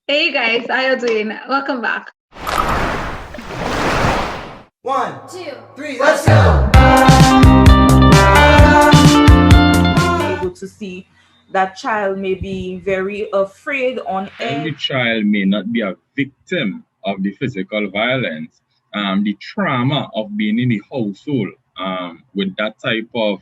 Hey guys, how you doing? Welcome back. One, two, three, let's go! Able to see that child may be very afraid on While edge. the child may not be a victim of the physical violence, the trauma of being in the household with that type of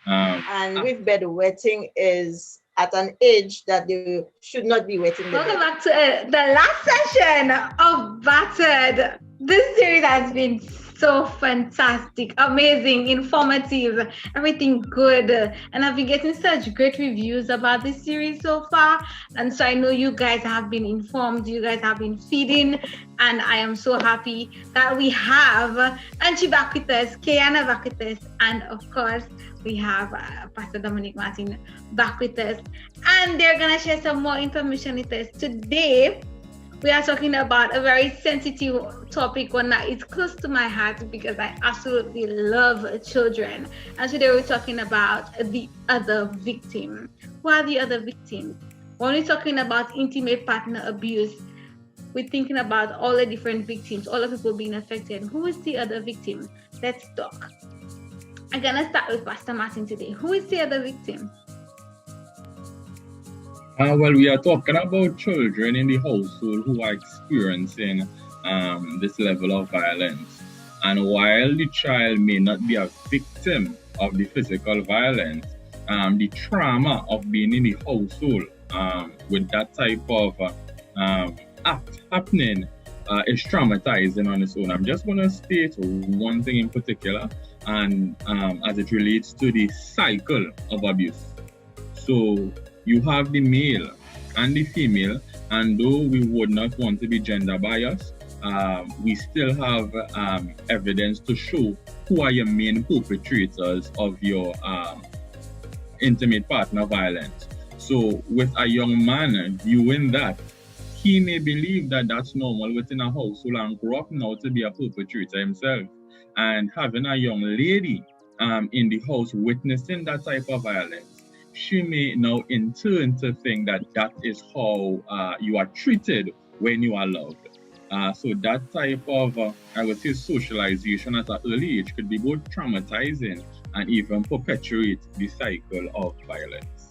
And with bedwetting is at an age that they should not be wetting the Welcome bed. back to the last session of Battered. This series has been so fantastic, amazing, informative, everything good. And I've been getting such great reviews about this series so far. And so I know you guys have been informed, you guys have been feeding. And I am so happy that we have Angie back with us, Kiana back with us, and of course, we have Pastor Dominic Martin back with us. And they're going to share some more information with us. Today, we are talking about a very sensitive topic, one that is close to my heart because I absolutely love children. And today we're talking about the other victim. Who are the other victims? When we're talking about intimate partner abuse, we're thinking about all the different victims, all the people being affected. Who is the other victim? Let's talk. I'm going to start with Pastor Martin today. Who is the other victim? Well, we are talking about children in the household who are experiencing this level of violence. And while the child may not be a victim of the physical violence, the trauma of being in the household with that type of act happening is traumatizing on its own. I'm just going to state one thing in particular, and as it relates to the cycle of abuse. So you have the male and the female, and though we would not want to be gender biased, we still have evidence to show who are your main perpetrators of your intimate partner violence. So with a young man viewing that, he may believe that that's normal within a household and grow up now to be a perpetrator himself. And having a young lady in the house witnessing that type of violence, she may now in turn to think that that is how you are treated when you are loved. So that type of, I would say, socialization at an early age could be both traumatizing and even perpetuate the cycle of violence.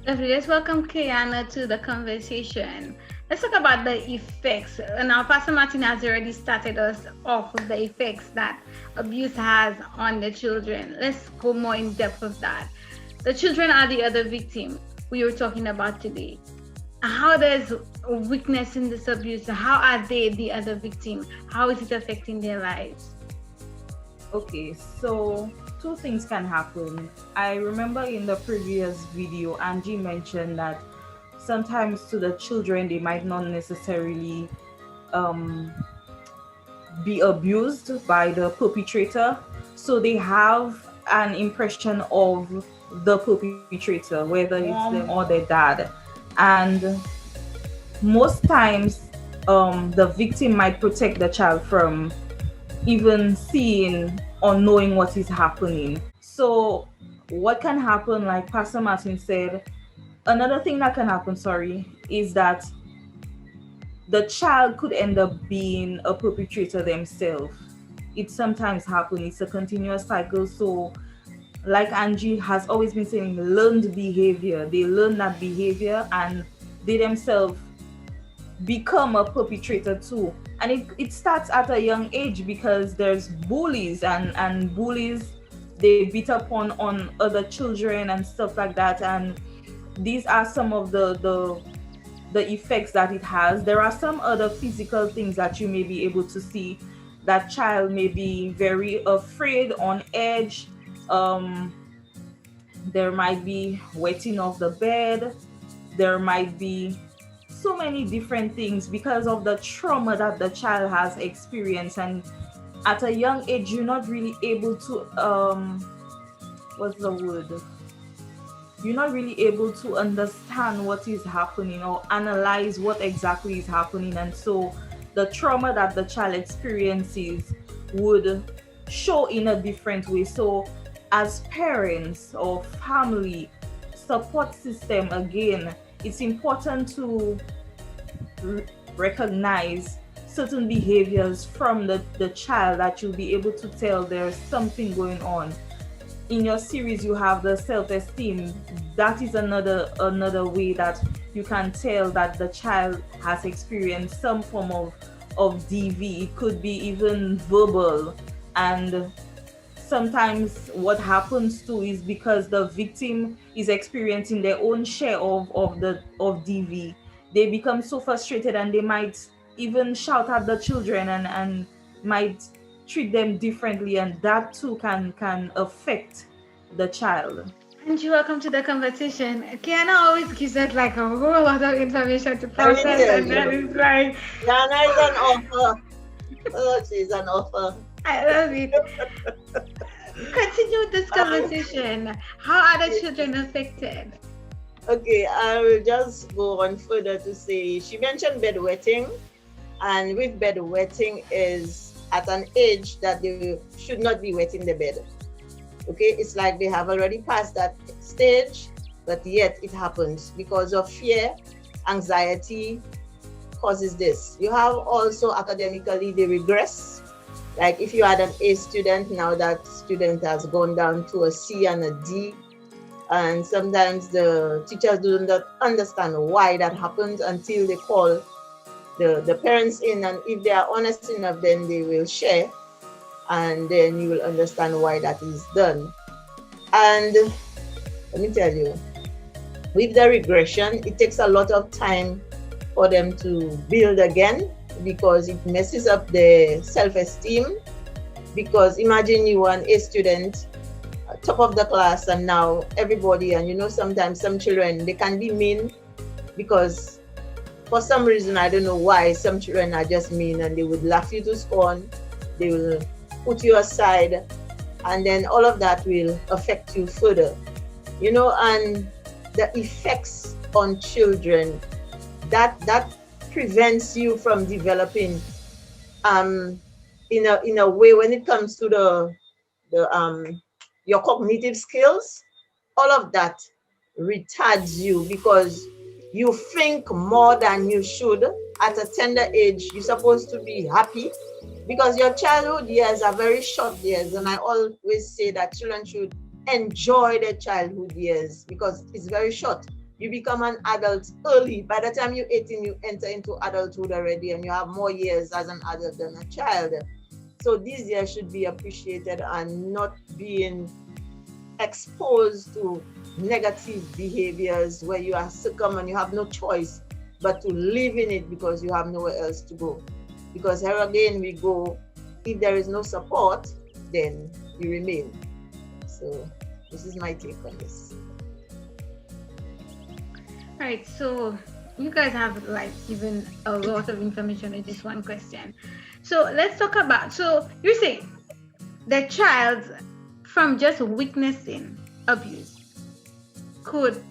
Let's welcome Kiana to the conversation. Let's talk about the effects. Now, Pastor Martin has already started us off with the effects that abuse has on the children. Let's go more in depth of that. The children are the other victim we were talking about today. How does witnessing this abuse, how are they the other victim? How is it affecting their lives? Okay, so two things can happen. I remember in the previous video, Angie mentioned that sometimes to the children, they might not necessarily be abused by the perpetrator. So they have an impression of the perpetrator, whether it's them or their dad. And most times, the victim might protect the child from even seeing or knowing what is happening. So what can happen, like Pastor Martin said, another thing that can happen, is that the child could end up being a perpetrator themselves. It sometimes happens. It's a continuous cycle. So like Angie has always been saying, learned behavior. They learn that behavior and they themselves become a perpetrator too. And it starts at a young age because there's bullies and bullies, they beat up on other children and stuff like that. And these are some of the effects that it has. There are some other physical things that you may be able to see. That child may be very afraid, on edge. There might be wetting of the bed. There might be so many different things because of the trauma that the child has experienced. And at a young age, you're not really able to you're not really able to understand what is happening or analyze what exactly is happening. And so the trauma that the child experiences would show in a different way. So as parents or family support system, again, it's important to recognize certain behaviors from the child that you'll be able to tell there's something going on. In your series, you have the self-esteem. That is another way that you can tell that the child has experienced some form of DV. It could be even verbal, and sometimes what happens too is because the victim is experiencing their own share of DV, they become so frustrated and they might even shout at the children and might treat them differently, and that too can affect the child. And you welcome to the conversation. Kiana always gives us like a whole lot of information to process, and that is like Kiana is an author. Oh, she's an author. I love it. Continue this conversation. How are the children affected? Okay, I will just go on further to say, she mentioned bedwetting, and with bedwetting is at an age that they should not be wetting the bed. Okay, it's like they have already passed that stage, but yet it happens because of fear, anxiety causes this. You have also academically, they regress. Like if you had an A student, now that student has gone down to a C and a D. And sometimes the teachers do not understand why that happens until they call the parents in, and if they are honest enough, then they will share, and then you will understand why that is done. And let me tell you, with the regression, it takes a lot of time for them to build again, because it messes up their self-esteem. Because imagine you are an A student, top of the class, and now everybody, and you know, sometimes some children, they can be mean because for some reason, I don't know why, some children are just mean and they would laugh you to scorn, they will put you aside, and then all of that will affect you further, you know. And the effects on children, that prevents you from developing in a way when it comes to your cognitive skills. All of that retards you because you think more than you should. At a tender age, you're supposed to be happy because your childhood years are very short years, and I always say that children should enjoy their childhood years because it's very short. You become an adult early. By the time you're 18, you enter into adulthood already, and you have more years as an adult than a child. So these years should be appreciated and not being exposed to negative behaviors where you are succumb and you have no choice but to live in it because you have nowhere else to go. Because here again we go, if there is no support, then you remain. So this is my take on this. All right, so you guys have like given a lot of information with this one question. So let's talk about, so you say the child from just witnessing abuse could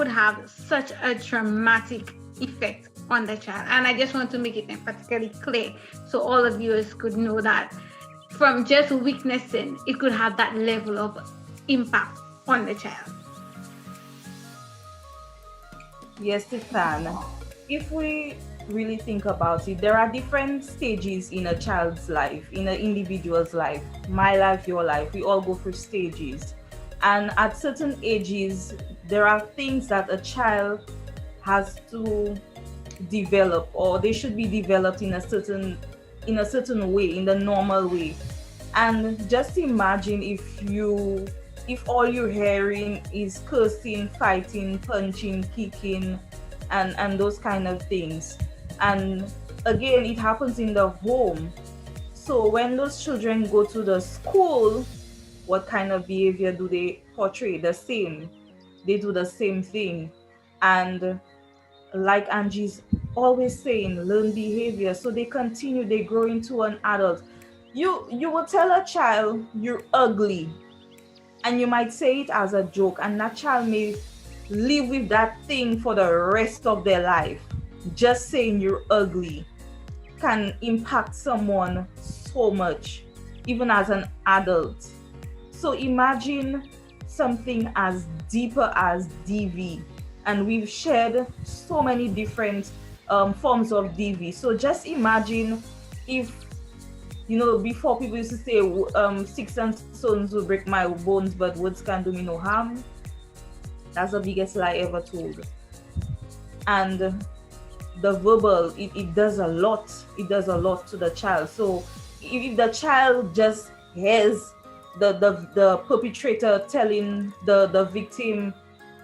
have such a traumatic effect on the child. And I just want to make it emphatically clear so all the viewers could know that from just witnessing, it could have that level of impact on the child. Yes, it can. If we really think about it, there are different stages in a child's life, in an individual's life. My life, your life, we all go through stages. And at certain ages, there are things that a child has to develop, or they should be developed in a certain way, in the normal way. And just imagine if all you're hearing is cursing, fighting, punching, kicking, and those kind of things. And again, it happens in the home. So when those children go to the school, what kind of behavior do they portray? The same. They do the same thing. And like Angie's always saying, learn behavior. So they continue, they grow into an adult. You will tell a child you're ugly, and you might say it as a joke, and that child may live with that thing for the rest of their life. Just saying you're ugly can impact someone so much, even as an adult. So imagine something as deeper as DV, and we've shared so many different forms of DV. So just imagine if, before people used to say, sticks and stones will break my bones, but words can do me no harm. That's the biggest lie ever told. And the verbal, it does a lot. It does a lot to the child. So if the child just hears the perpetrator telling the victim,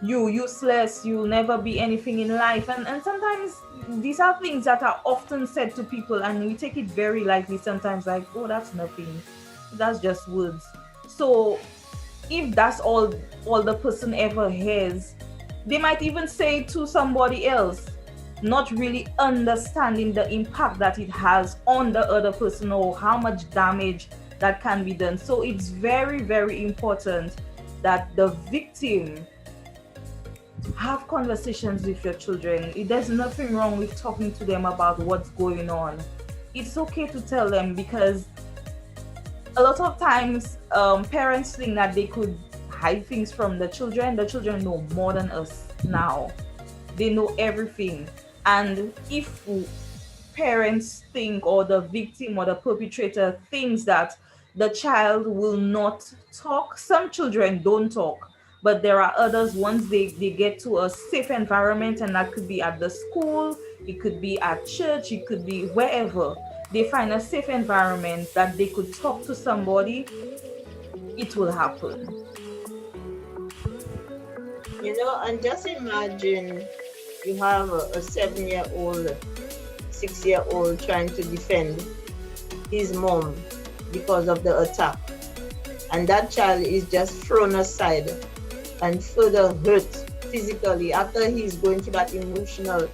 you useless, you'll never be anything in life, and sometimes these are things that are often said to people, and we take it very lightly sometimes, like, oh, that's nothing, that's just words. So if that's all the person ever hears, they might even say it to somebody else, not really understanding the impact that it has on the other person or how much damage that can be done. So it's very, very important that the victim have conversations with your children. There's nothing wrong with talking to them about what's going on. It's okay to tell them, because a lot of times parents think that they could hide things from the children. The children know more than us now. They know everything. And if parents think, or the victim or the perpetrator thinks that the child will not talk, some children don't talk, but there are others, once they get to a safe environment, and that could be at the school, it could be at church, it could be wherever, they find a safe environment that they could talk to somebody, it will happen. And just imagine you have a 7-year-old, 6-year-old trying to defend his mom because of the attack, and that child is just thrown aside and further hurt physically. After he's going through that emotional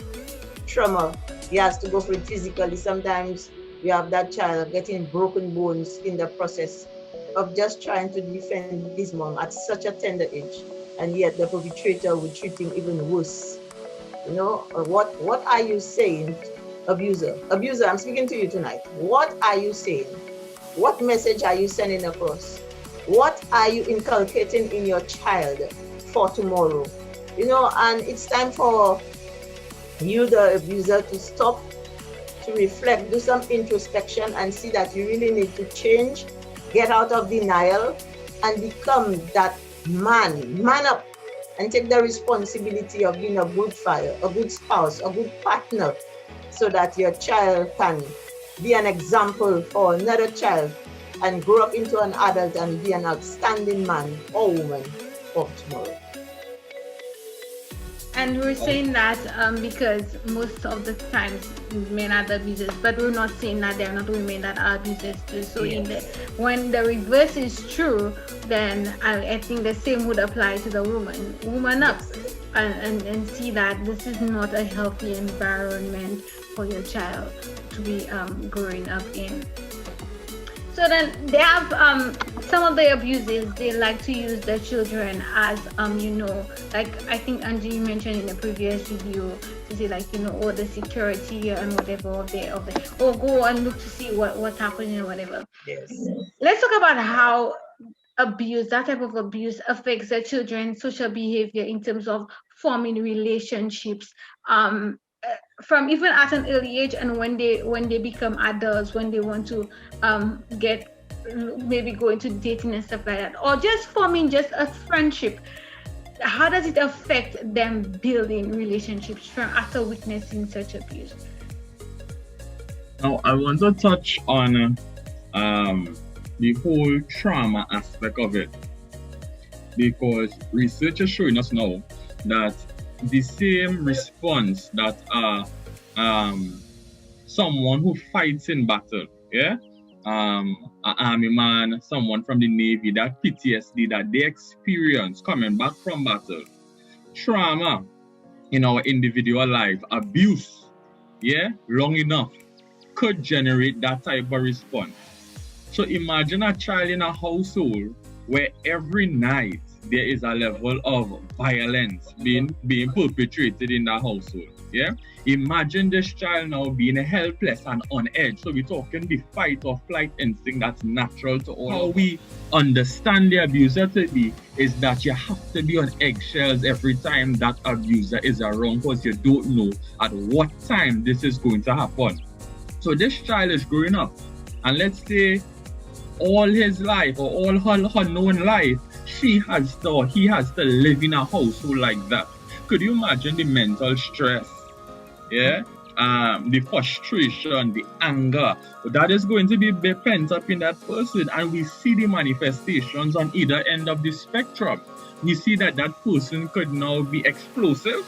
trauma, he has to go through it physically. Sometimes you have that child getting broken bones in the process of just trying to defend his mom at such a tender age, and yet the perpetrator would treat him even worse. What are you saying, abuser? Abuser, I'm speaking to you tonight. What are you saying? What message are you sending across? What are you inculcating in your child for tomorrow? And it's time for you, the abuser, to stop, to reflect, do some introspection, and see that you really need to change, get out of denial, and become that man up, and take the responsibility of being a good father, a good spouse, a good partner, so that your child can be an example for another child and grow up into an adult and be an outstanding man or woman for tomorrow. And we're saying that because most of the times men are the abusers, but we're not saying that they're not women that are abusers too. So when the reverse is true, then I think the same would apply to the woman. Woman up and see that this is not a healthy environment for your child to be growing up in. So then they have some of the abusers, they like to use their children as like I think Angie mentioned in the previous video, to say like the security and whatever of the or go and look to see what's happening or whatever. Yes. Let's talk about how that type of abuse affects the children's social behavior in terms of forming relationships. From even at an early age, and when they become adults, when they want to maybe go into dating and stuff like that, or just forming just a friendship, how does it affect them building relationships from after witnessing such abuse? Now I want to touch on the whole trauma aspect of it, because research is showing us now that the same response that someone who fights in battle, an army man, someone from the Navy, that PTSD that they experience coming back from battle, trauma in our individual life, abuse, long enough could generate that type of response. So imagine a child in a household where every night there is a level of violence being perpetrated in that household. Yeah. Imagine this child now being helpless and on edge. So we're talking the fight or flight instinct that's natural to all. How we understand the abuser to be is that you have to be on eggshells every time that abuser is around, because you don't know at what time this is going to happen. So this child is growing up, and let's say all his life or all her known life, he has to live in a household like that. Could you imagine the mental stress? Yeah, the frustration, the anger that is going to be pent up in that person, and we see the manifestations on either end of the spectrum. We see that person could now be explosive,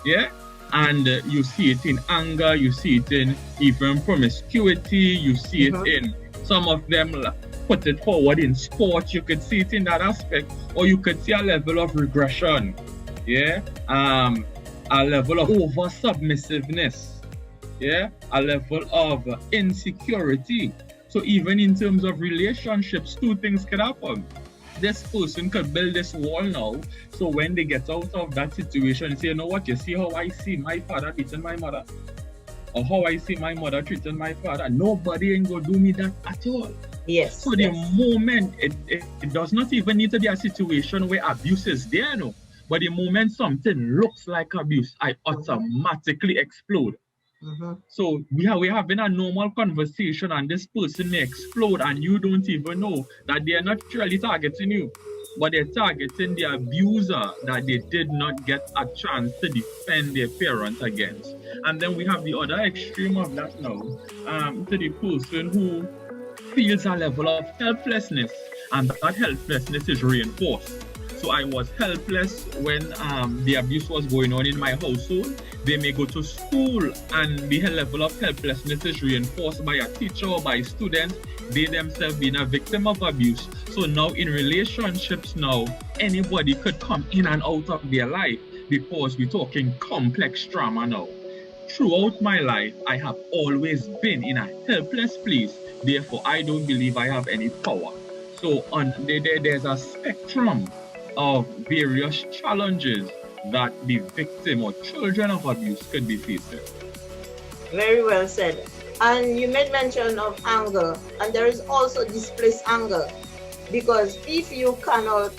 yeah, and you see it in anger, you see it in even promiscuity, you see it in some of them put it forward in sport. You could see it in that aspect, or you could see a level of regression, yeah, a level of over submissiveness, yeah, a level of insecurity. So even in terms of relationships, two things could happen. This person could build this wall now, so when they get out of that situation, say, you know what, you see how I see my father treating my mother, or how I see my mother treating my father, nobody ain't gonna do me that at all. Yes. So the moment, it does not even need to be a situation where abuse is there, no. But the moment something looks like abuse, I automatically explode. So we're having a normal conversation, and this person may explode, and you don't even know that they're not really targeting you, but they're targeting the abuser that they did not get a chance to defend their parent against. And then we have the other extreme of that now, to the person who feels a level of helplessness, and that helplessness is reinforced. So I was helpless when the abuse was going on in my household. They may go to school and the level of helplessness is reinforced by a teacher or by students, they themselves being a victim of abuse. So now in relationships now, anybody could come in and out of their life, because we're talking complex trauma now. Throughout my life, I have always been in a helpless place. Therefore, I don't believe I have any power. So there's a spectrum of various challenges that the victim or children of abuse could be facing. Very well said. And you made mention of anger, and there is also displaced anger, because if you cannot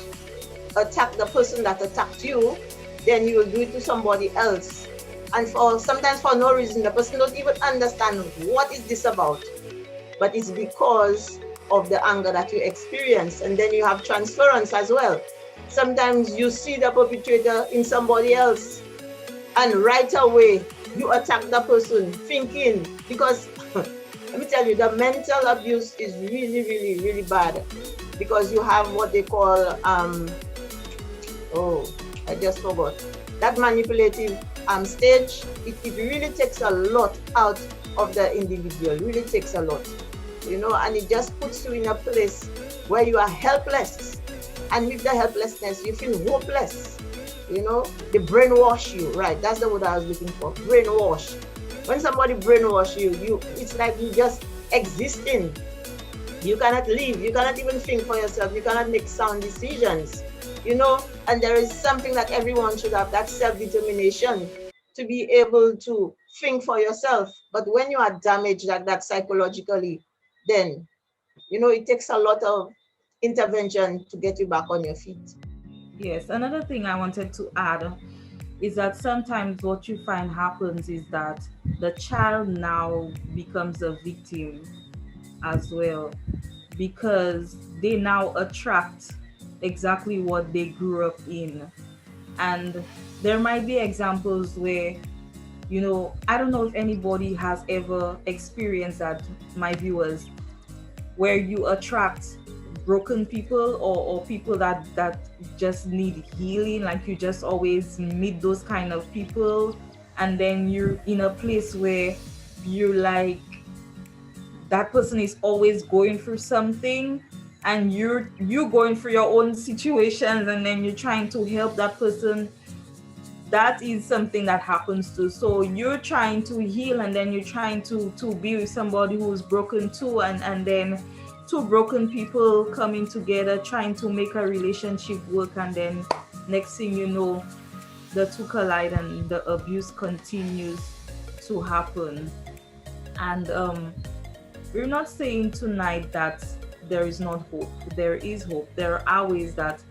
attack the person that attacked you, then you will do it to somebody else. And sometimes for no reason, the person don't even understand what is this about, but it's because of the anger that you experience. And then you have transference as well. Sometimes you see the perpetrator in somebody else, and right away you attack the person, thinking, because let me tell you, the mental abuse is really, really, really bad, because you have what they call I just forgot, that manipulative stage. It really takes a lot out of the individual, really takes a lot, and it just puts you in a place where you are helpless. And with the helplessness, you feel hopeless. They brainwash you, right? That's the word I was looking for, brainwash. When somebody brainwash you, it's like you just existing. You cannot live, you cannot even think for yourself, you cannot make sound decisions, and there is something that everyone should have, that self-determination to be able to think for yourself. But when you are damaged like that psychologically, then, it takes a lot of intervention to get you back on your feet. Yes, another thing I wanted to add is that sometimes what you find happens is that the child now becomes a victim as well, because they now attract exactly what they grew up in. And there might be examples where, I don't know if anybody has ever experienced that, my viewers, where you attract broken people or people that just need healing. Like you just always meet those kind of people, and then you're in a place where you're like, that person is always going through something, and you're going through your own situations, and then you're trying to help that person. That is something that happens too. So you're trying to heal, and then you're trying to be with somebody who's broken too, and then two broken people coming together trying to make a relationship work, and then next thing you know, the two collide and the abuse continues to happen. And we're not saying tonight that there is not hope. There is hope. There are ways that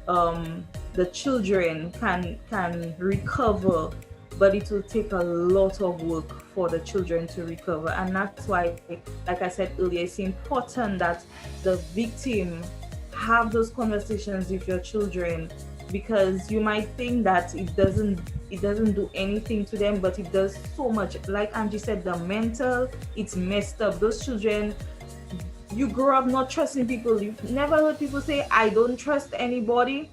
the children can recover, but it will take a lot of work for the children to recover. And that's why, like I said earlier, it's important that the victim have those conversations with your children, because you might think that it doesn't do anything to them, but it does so much. Like Angie said, the mental, it's messed up. Those children, you grow up not trusting people. You've never heard people say, I don't trust anybody.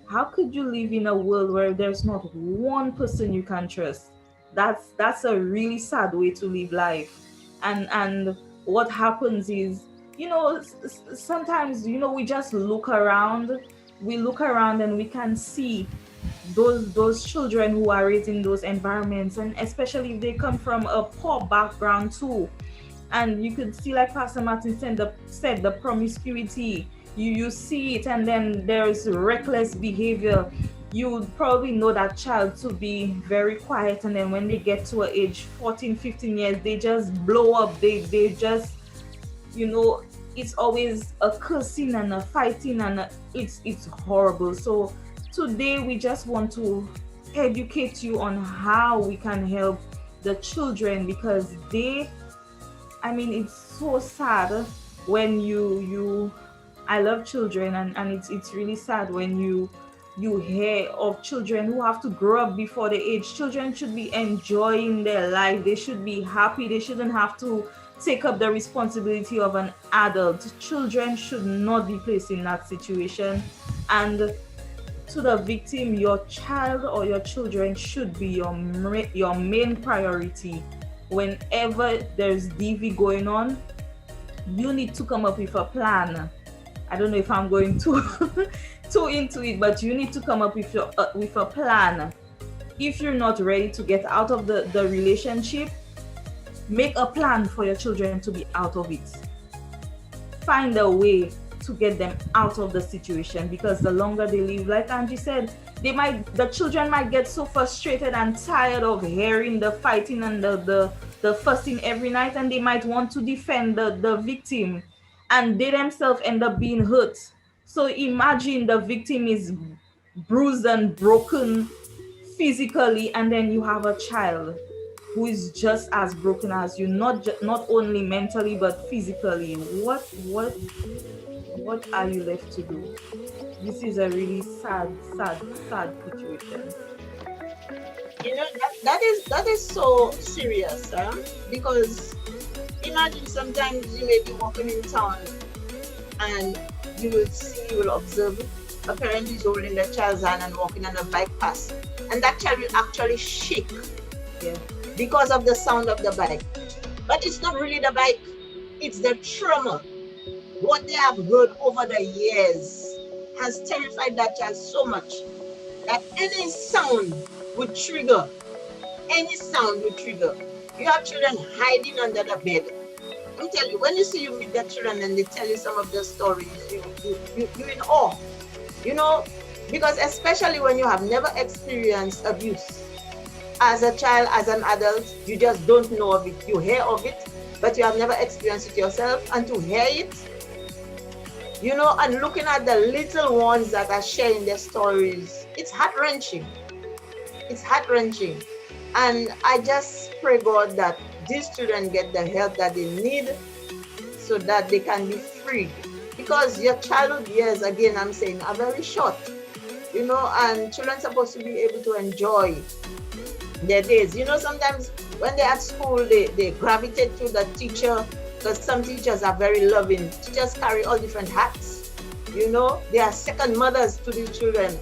How could you live in a world where there's not one person you can trust? That's a really sad way to live life. And what happens is, sometimes, we just look around. We look around and we can see those children who are raised in those environments, and especially if they come from a poor background too. And you could see, like Pastor Martin said, the promiscuity. You see it, and then there's reckless behavior. You would probably know that child to be very quiet, and then when they get to a age 14, 15 years, they just blow up. They just, it's always a cursing and a fighting, and it's horrible. So today we just want to educate you on how we can help the children, because it's so sad when I love children, and it's really sad when you hear of children who have to grow up before the age. Children should be enjoying their life. They should be happy. They shouldn't have to take up the responsibility of an adult. Children should not be placed in that situation. And to the victim, your child or your children should be your main priority. Whenever there's DV going on, you need to come up with a plan. I don't know if I'm going too into it, but you need to come up with a plan. If you're not ready to get out of the relationship, make a plan for your children to be out of it. Find a way to get them out of the situation, because the longer they live, like Angie said, the children might get so frustrated and tired of hearing the fighting and the fussing every night, and they might want to defend the victim, and they themselves end up being hurt. So imagine the victim is bruised and broken physically, and then you have a child who is just as broken as you, not only mentally but physically. What are you left to do? This is a really sad situation. That is so serious, because imagine sometimes you may be walking in town and you will observe a parent is holding their child's hand and walking on a bike path, and that child will actually shake because of the sound of the bike. But it's not really the bike, it's the trauma. What they have heard over the years has terrified that child so much that any sound would trigger. You have children hiding under the bed. I tell you, when you meet their children and they tell you some of their stories, you're in awe, because especially when you have never experienced abuse as a child, as an adult, you just don't know of it. You hear of it, but you have never experienced it yourself, and to hear it, and looking at the little ones that are sharing their stories, it's heart-wrenching. And I just pray, God, that these children get the help that they need so that they can be free. Because your childhood years, again, I'm saying, are very short, and children are supposed to be able to enjoy their days. Sometimes when they're at school, they gravitate to the teacher, because some teachers are very loving. Teachers carry all different hats. They are second mothers to the children.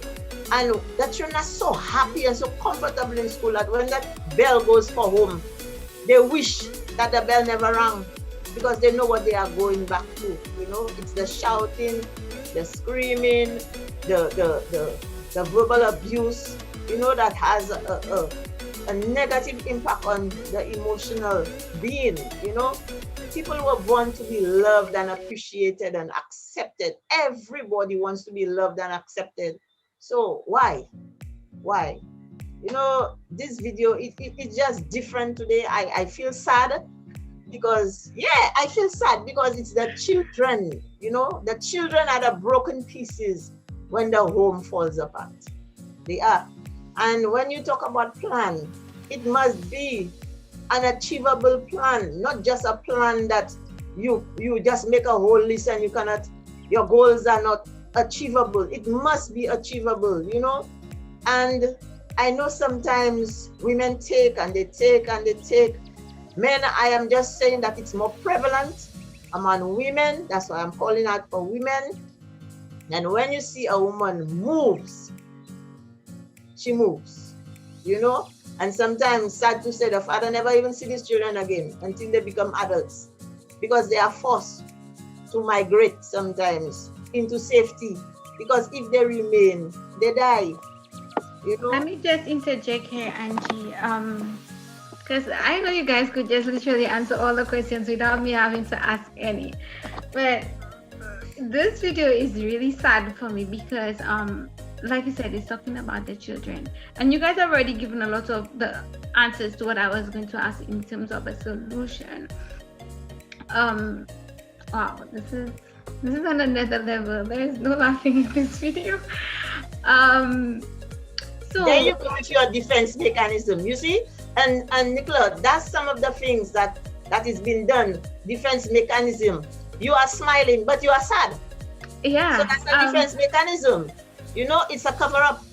And the children are so happy and so comfortable in school that when that bell goes for home, they wish that the bell never rang, because they know what they are going back to. It's the shouting, the screaming, the verbal abuse, that has a negative impact on the emotional being. People were born to be loved and appreciated and accepted. Everybody wants to be loved and accepted. So why? Why? You know, this video, it's just different today. I feel sad because, I feel sad because it's the children, you know, the children are the broken pieces when the home falls apart. They are. And when you talk about plan, it must be an achievable plan, not just a plan that you just make a whole list and your goals are not achievable. It must be achievable, you know. And I know sometimes women take and they take and they take. Men, I am just saying that it's more prevalent among women. That's why I'm calling out for women. And when you see a woman moves, she moves, you know. And sometimes, sad to say, the father never even see these children again until they become adults, because they are forced to migrate sometimes into safety, because if they remain, they die. You know? Let me just interject here, Angie, because I know you guys could just literally answer all the questions without me having to ask any. But this video is really sad for me because, like you said, it's talking about the children, and you guys have already given a lot of the answers to what I was going to ask in terms of a solution. Wow, this is on another level. There is no laughing in this video. So there you go with your defense mechanism, you see. And Nicola, that's some of the things that is being done. Defense mechanism. You are smiling, but you are sad. Yeah. So that's a defense mechanism. You know, it's a cover-up.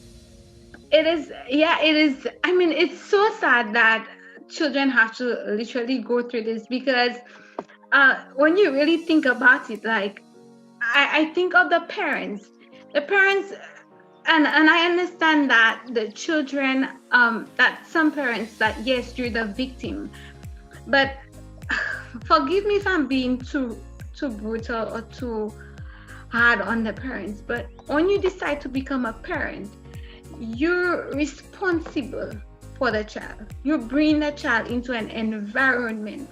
It is. Yeah, it is. I mean, it's so sad that children have to literally go through this, because when you really think about it, like, I think of the parents, and I understand that the children, that some parents, that yes, you're the victim, but forgive me if I'm being too brutal or too hard on the parents, but when you decide to become a parent, you're responsible for the child. You bring the child into an environment.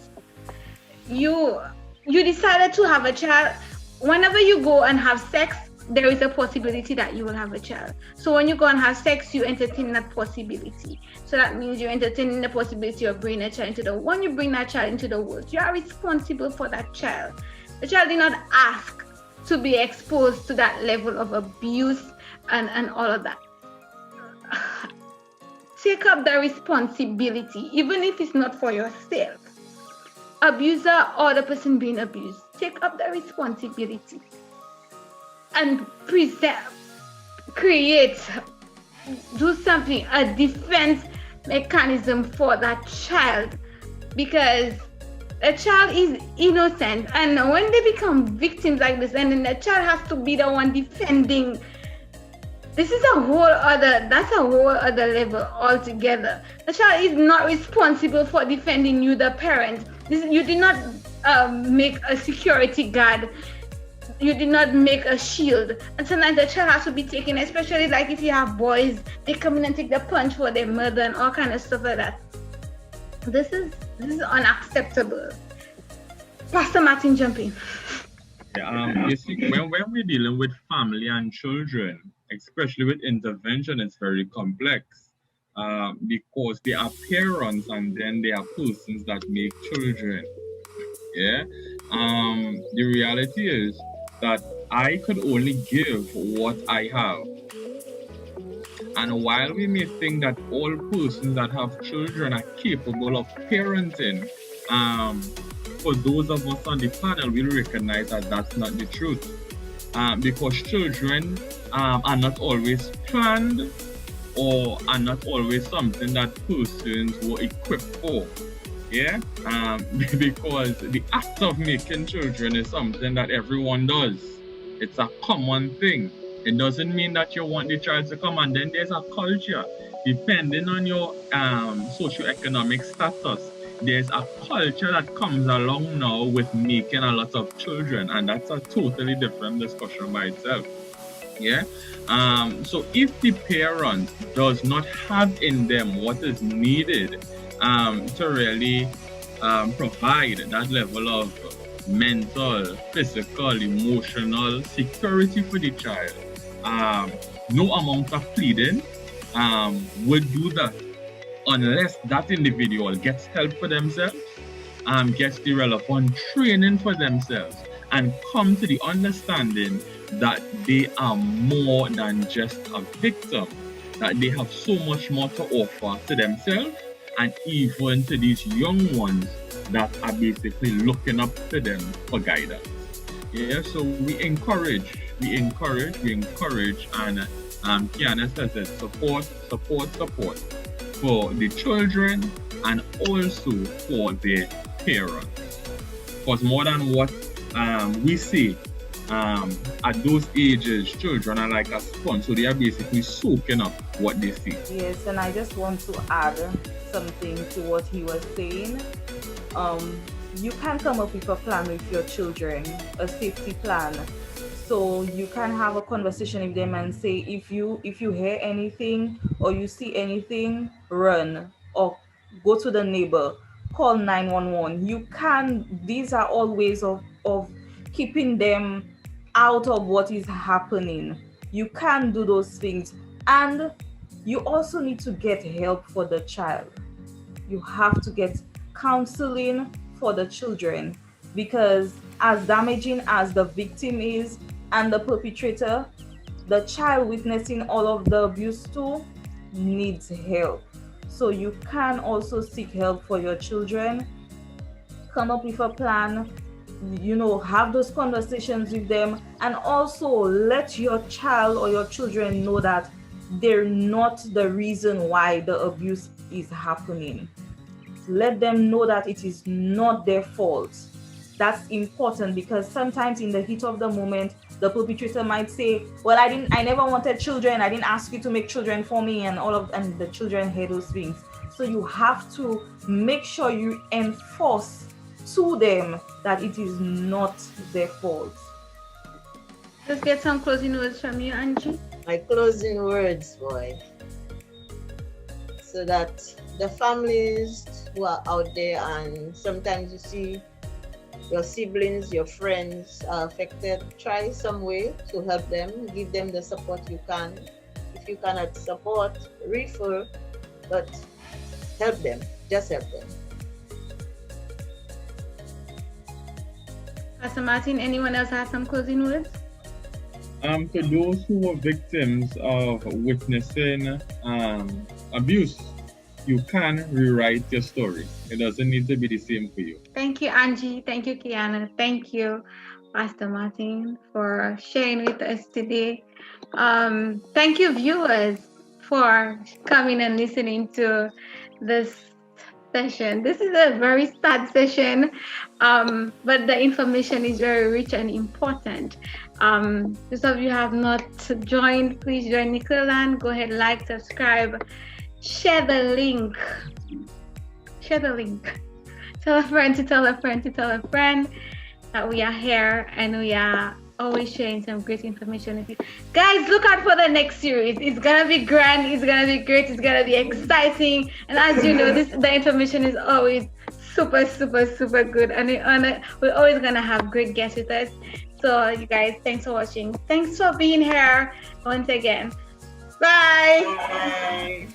You decided to have a child. Whenever you go and have sex, there is a possibility that you will have a child. So when you go and have sex, you entertain that possibility. So that means you're entertaining the possibility of bringing a child into the world. When you bring that child into the world, you are responsible for that child. The child did not ask to be exposed to that level of abuse and all of that. Take up the responsibility, even if it's not for yourself. Abuser or the person being abused, take up the responsibility and do something, a defense mechanism for that child, because a child is innocent, and when they become victims like this, and then the child has to be the one defending, that's a whole other level altogether. The child is not responsible for defending you, the parent. You did not make a security guard. You did not make a shield. And sometimes the child has to be taken, especially like if you have boys, they come in and take the punch for their mother and all kind of stuff like that. This is unacceptable. Pastor Martin, jump in. Yeah, you see, when we're dealing with family and children, especially with intervention, it's very complex, because there are parents and then there are persons that make children. Yeah. The reality is that I could only give what I have. And while we may think that all persons that have children are capable of parenting, for those of us on the panel, we recognize that that's not the truth. Because children are not always planned or are not always something that persons were equipped for. Yeah, because the act of making children is something that everyone does. It's a common thing. It doesn't mean that you want the child to come, and then there's a culture. Depending on your socioeconomic status, there's a culture that comes along now with making a lot of children, and that's a totally different discussion by itself. Yeah. So if the parent does not have in them what is needed to really provide that level of mental, physical, emotional security for the child, no amount of pleading, would do that unless that individual gets help for themselves, gets the relevant training for themselves, and come to the understanding that they are more than just a victim, that they have so much more to offer to themselves and even to these young ones that are basically looking up to them for guidance. Yeah, so we encourage, and Kiana says it, support for the children and also for their parents. Because more than what we see, at those ages, children are like a sponge, so they are basically soaking up what they see. Yes, and I just want to add something to what he was saying. You can come up with a plan with your children, a safety plan. So you can have a conversation with them and say, if you hear anything or you see anything, run or go to the neighbor, call 911. These are all ways of keeping them out of what is happening. You can do those things. And you also need to get help for the child. You have to get counseling for the children, because as damaging as the victim is and the perpetrator, the child witnessing all of the abuse too needs help. So you can also seek help for your children. Come up with a plan, have those conversations with them, and also let your child or your children know that they're not the reason why the abuse is happening. Let them know that it is not their fault. That's important, because sometimes in the heat of the moment, the perpetrator might say, well, I never wanted children. I didn't ask you to make children for me, and the children hear those things. So you have to make sure you enforce to them that it is not their fault. Let's get some closing words from you, Angie. My closing words, boy. So that the families who are out there, and sometimes you see your siblings, your friends are affected, try some way to help them, give them the support you can. If you cannot support, refer, but help them, just help them. Pastor Martin, anyone else have some closing words? For those who are victims of witnessing abuse, you can rewrite your story. It doesn't need to be the same for you. Thank you, Angie. Thank you, Kiana. Thank you, Pastor Martin, for sharing with us today. Thank you, viewers, for coming and listening to this session. This is a very sad session, but the information is very rich and important. Those of you who have not joined, please join Nicoland. Go ahead, like, subscribe, share the link. Share the link. Tell a friend to tell a friend to tell a friend that we are here and we are always sharing some great information with you. Guys, look out for the next series. It's gonna be grand, it's gonna be great, it's gonna be exciting. And as you know, the information is always super good, and we're always gonna have great guests with us. So you guys, thanks for watching. Thanks for being here once again. Bye. Bye.